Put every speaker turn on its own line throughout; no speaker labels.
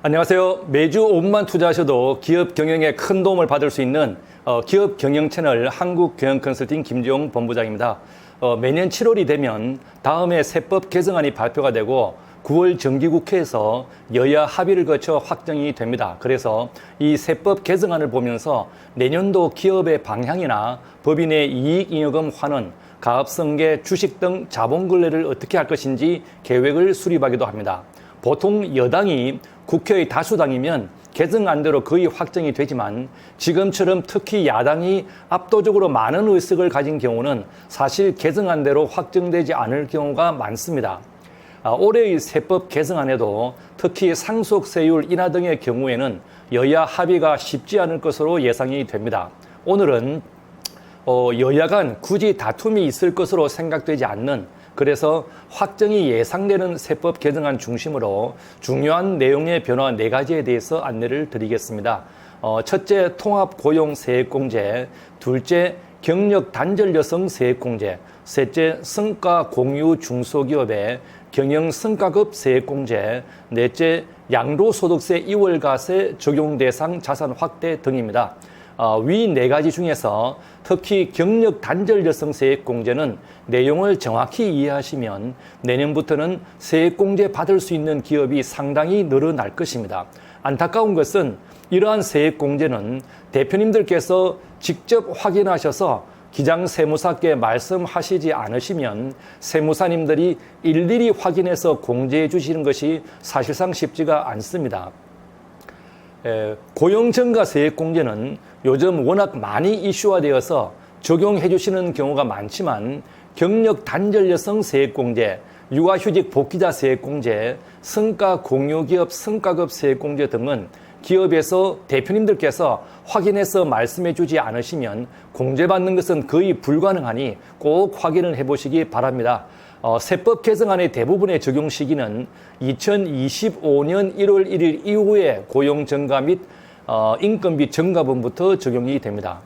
안녕하세요. 매주 5분만 투자하셔도 기업 경영에 큰 도움을 받을 수 있는 기업 경영 채널 한국경영컨설팅 김지용 본부장입니다. 매년 7월이 되면 다음해 세법 개정안이 발표가 되고 9월 정기국회에서 여야 합의를 거쳐 확정이 됩니다. 그래서 이 세법 개정안을 보면서 내년도 기업의 방향이나 법인의 이익잉여금 환원, 가업성계, 주식 등 자본 관리를 어떻게 할 것인지 계획을 수립하기도 합니다. 보통 여당이 국회의 다수당이면 개정안대로 거의 확정이 되지만 지금처럼 특히 야당이 압도적으로 많은 의석을 가진 경우는 사실 개정안대로 확정되지 않을 경우가 많습니다. 올해의 세법 개정안에도 특히 상속세율 인하 등의 경우에는 여야 합의가 쉽지 않을 것으로 예상이 됩니다. 오늘은 여야 간 굳이 다툼이 있을 것으로 생각되지 않는, 그래서 확정이 예상되는 세법 개정안 중심으로 중요한 내용의 변화 4가지에 대해서 안내를 드리겠습니다. 첫째, 통합고용세액공제, 둘째, 경력 단절 여성 세액공제, 셋째, 성과 공유 중소기업의 경영 성과급 세액공제, 넷째, 양도소득세 2월과세 적용 대상 자산 확대 등입니다. 위 4가지 중에서 특히 경력 단절 여성 세액공제는 내용을 정확히 이해하시면 내년부터는 세액공제 받을 수 있는 기업이 상당히 늘어날 것입니다. 안타까운 것은 이러한 세액공제는 대표님들께서 직접 확인하셔서 기장세무사께 말씀하시지 않으시면 세무사님들이 일일이 확인해서 공제해 주시는 것이 사실상 쉽지가 않습니다. 고용증가 세액공제는 요즘 워낙 많이 이슈화되어서 적용해 주시는 경우가 많지만 경력 단절 여성 세액공제, 육아휴직 복귀자 세액공제, 성과 공유기업 성과급 세액공제 등은 기업에서 대표님들께서 확인해서 말씀해 주지 않으시면 공제받는 것은 거의 불가능하니 꼭 확인을 해 보시기 바랍니다. 세법 개정안의 대부분의 적용 시기는 2025년 1월 1일 이후에 고용증가 및 인건비 증가분부터 적용이 됩니다.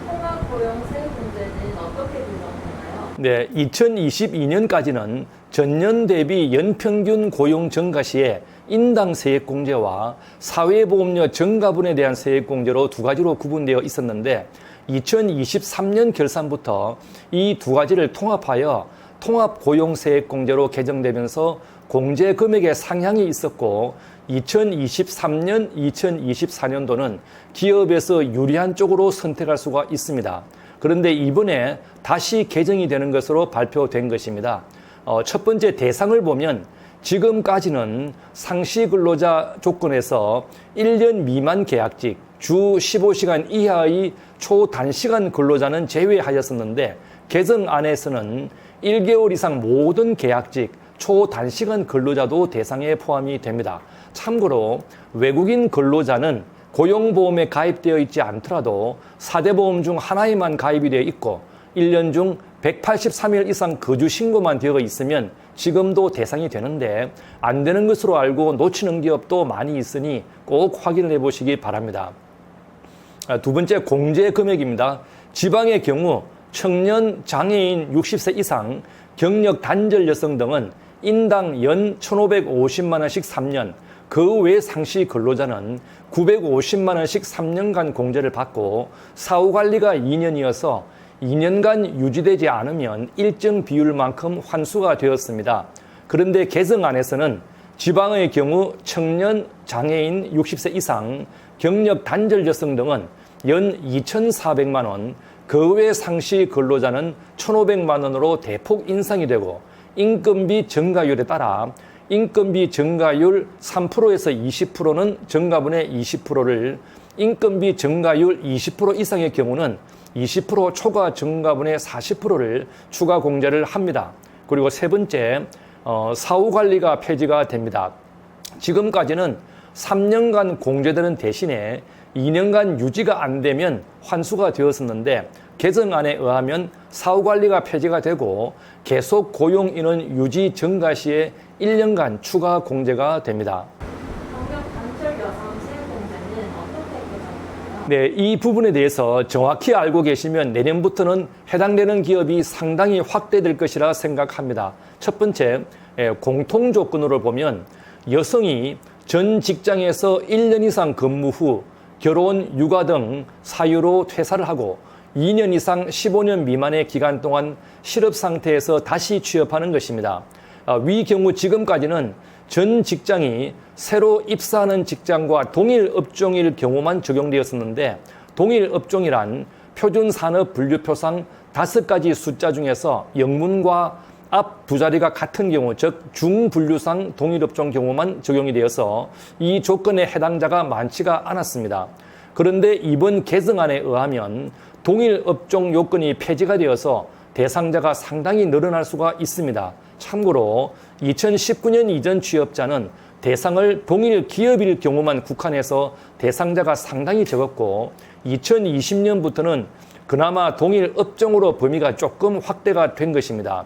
통합고용세액공제는 어떻게 분석되나요?
네, 2022년까지는 전년 대비 연평균 고용증가 시에 인당 세액공제와 사회보험료 증가분에 대한 세액공제로 2가지로 구분되어 있었는데 2023년 결산부터 이 2가지를 통합하여 통합고용세액공제로 개정되면서 공제 금액의 상향이 있었고 2023년, 2024년도는 기업에서 유리한 쪽으로 선택할 수가 있습니다. 그런데 이번에 다시 개정이 되는 것으로 발표된 것입니다. 첫 번째 대상을 보면 지금까지는 상시 근로자 조건에서 1년 미만 계약직, 주 15시간 이하의 초단시간 근로자는 제외하였었는데 개정안에서는 1개월 이상 모든 계약직, 초단시간 근로자도 대상에 포함이 됩니다. 참고로 외국인 근로자는 고용보험에 가입되어 있지 않더라도 4대 보험 중 하나에만 가입이 되어 있고 1년 중 183일 이상 거주 신고만 되어 있으면 지금도 대상이 되는데 안 되는 것으로 알고 놓치는 기업도 많이 있으니 꼭 확인을 해보시기 바랍니다. 두 번째, 공제 금액입니다. 지방의 경우 청년, 장애인 60세 이상, 경력 단절 여성 등은 인당 연 1,550만 원씩 3년, 그 외 상시 근로자는 950만 원씩 3년간 공제를 받고 사후관리가 2년이어서 2년간 유지되지 않으면 일정 비율만큼 환수가 되었습니다. 그런데 개정안에서는 지방의 경우 청년, 장애인 60세 이상, 경력 단절 여성 등은 연 2,400만 원, 그 외 상시 근로자는 1,500만 원으로 대폭 인상이 되고 인건비 증가율에 따라 인건비 증가율 3%에서 20%는 증가분의 20%를, 인건비 증가율 20% 이상의 경우는 20% 초과 증가분의 40%를 추가 공제를 합니다. 그리고 세 번째, 사후관리가 폐지가 됩니다. 지금까지는 3년간 공제되는 대신에 2년간 유지가 안 되면 환수가 되었었는데 개정안에 의하면 사후관리가 폐지가 되고 계속 고용인원 유지 증가 시에 1년간 추가 공제가 됩니다.
경력 단절 여성 세액공제는 어떻게 개정되나요?
네, 이 부분에 대해서 정확히 알고 계시면 내년부터는 해당되는 기업이 상당히 확대될 것이라 생각합니다. 첫 번째, 공통 조건으로 보면 여성이 전 직장에서 1년 이상 근무 후 결혼, 육아 등 사유로 퇴사를 하고 2년 이상 15년 미만의 기간 동안 실업 상태에서 다시 취업하는 것입니다. 위 경우 지금까지는 전 직장이 새로 입사하는 직장과 동일 업종일 경우만 적용되었었는데, 동일 업종이란 표준산업분류표상 5가지 숫자 중에서 영문과 앞 두 자리가 같은 경우, 즉 중분류상 동일업종 경우만 적용이 되어서 이 조건에 해당자가 많지가 않았습니다. 그런데 이번 개정안에 의하면 동일 업종 요건이 폐지가 되어서 대상자가 상당히 늘어날 수가 있습니다. 참고로 2019년 이전 취업자는 대상을 동일 기업일 경우만 국한해서 대상자가 상당히 적었고, 2020년부터는 그나마 동일 업종으로 범위가 조금 확대가 된 것입니다.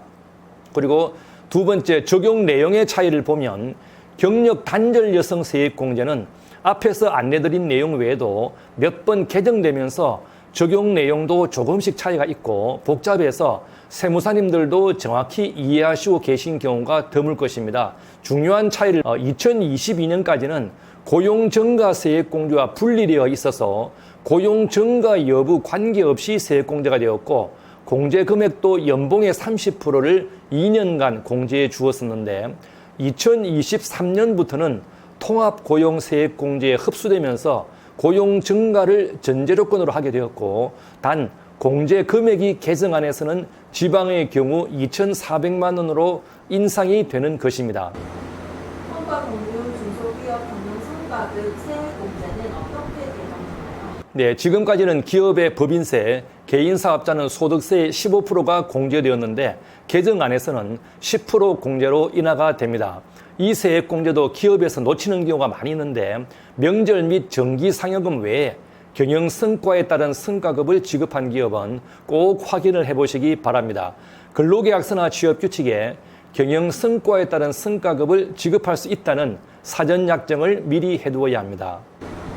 그리고 두 번째, 적용 내용의 차이를 보면 경력 단절 여성 세액공제는 앞에서 안내드린 내용 외에도 몇 번 개정되면서 적용 내용도 조금씩 차이가 있고 복잡해서 세무사님들도 정확히 이해하시고 계신 경우가 드물 것입니다. 중요한 차이를 2022년까지는 고용정가 세액공제와 분리되어 있어서 고용정가 여부 관계없이 세액공제가 되었고, 공제 금액도 연봉의 30%를 2년간 공제해 주었었는데 2023년부터는 통합고용세액공제에 흡수되면서 고용 증가를 전제조건으로 하게 되었고, 단 공제 금액이 개정안에서는 지방의 경우 2,400만 원으로 인상이 되는 것입니다.
성과공유 중소기업 경영성과급 세액공제는 어떻게 개정되나요?
네, 지금까지는 기업의 법인세, 개인 사업자는 소득세의 15%가 공제되었는데 개정안에서는 10% 공제로 인하가 됩니다. 이 세액공제도 기업에서 놓치는 경우가 많이 있는데 명절 및 정기 상여금 외에 경영 성과에 따른 성과급을 지급한 기업은 꼭 확인을 해보시기 바랍니다. 근로계약서나 취업규칙에 경영 성과에 따른 성과급을 지급할 수 있다는 사전 약정을 미리 해두어야 합니다.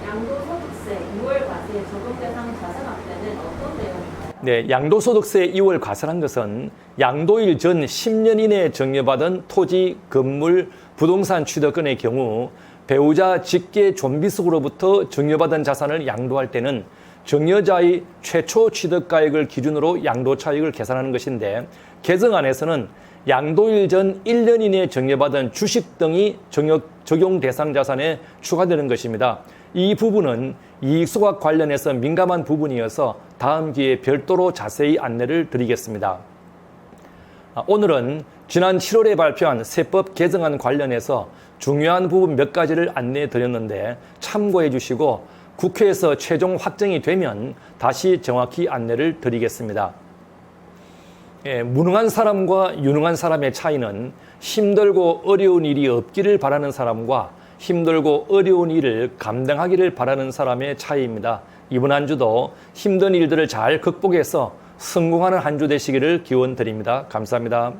양도소득세 2월 과세 적용 대상 자산 확대는 어떤 내용인가요?
네, 양도소득세 2월 과세란 것은 양도일 전 10년 이내에 정려받은 토지, 건물, 부동산 취득권의 경우 배우자 직계 존비속으로부터 정려받은 자산을 양도할 때는 정여자의 최초 취득가액을 기준으로 양도차익을 계산하는 것인데, 개정안에서는 양도일 전 1년 이내에 정려받은 주식 등이 적용 대상 자산에 추가되는 것입니다. 이 부분은 이익소각 관련해서 민감한 부분이어서 다음 기회에 별도로 자세히 안내를 드리겠습니다. 오늘은 지난 7월에 발표한 세법 개정안 관련해서 중요한 부분 몇 가지를 안내해 드렸는데 참고해 주시고 국회에서 최종 확정이 되면 다시 정확히 안내를 드리겠습니다. 무능한 사람과 유능한 사람의 차이는 힘들고 어려운 일이 없기를 바라는 사람과 힘들고 어려운 일을 감당하기를 바라는 사람의 차이입니다. 이번 한 주도 힘든 일들을 잘 극복해서 성공하는 한 주 되시기를 기원드립니다. 감사합니다.